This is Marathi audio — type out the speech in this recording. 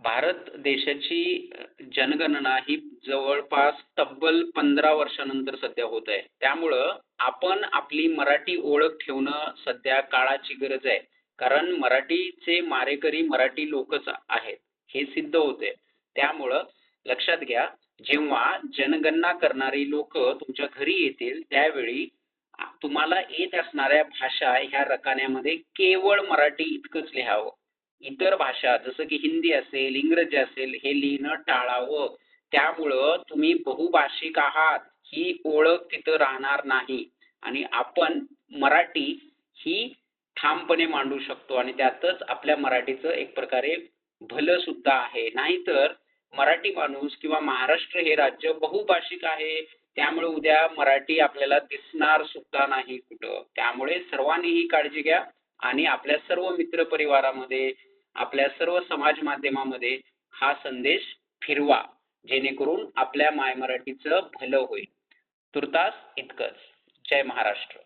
भारत देशाची जनगणना ही जवळपास तब्बल 15 वर्षानंतर सध्या होत आहे. त्यामुळं आपण आपली मराठी ओळख ठेवणं सध्या काळाची गरज आहे. कारण मराठीचे मारेकरी मराठी लोकच आहेत, हे सिद्ध होते. त्यामुळं लक्षात घ्या, जेव्हा जनगणना करणारी लोक तुमच्या घरी येतील त्यावेळी तुम्हाला येत असणाऱ्या भाषा ह्या रकान्यामध्ये केवळ मराठी इतकंच लिहावं. इतर भाषा जसं की हिंदी असेल, इंग्रजी असेल हे लिहिणं टाळावं. त्यामुळं तुम्ही बहुभाषिक आहात ही ओळख तिथं राहणार नाही आणि आपण मराठी ही ठामपणे मांडू शकतो आणि त्यातच आपल्या मराठीचं एक प्रकारे भलं सुद्धा आहे. नाहीतर मराठी माणूस किंवा महाराष्ट्र हे राज्य बहुभाषिक आहे. त्यामुळे उद्या मराठी आपल्याला दिसणार सुद्धा नाही कुठं. त्यामुळे सर्वांनीही काळजी घ्या आणि आपल्या सर्व मित्रपरिवारामध्ये आपल्या सर्व समाज माध्यमामध्ये हा संदेश फिरवा, जेणेकरून आपल्या माय मराठीचं भलं होईल. तुर्तास इतकंच. जय महाराष्ट्र.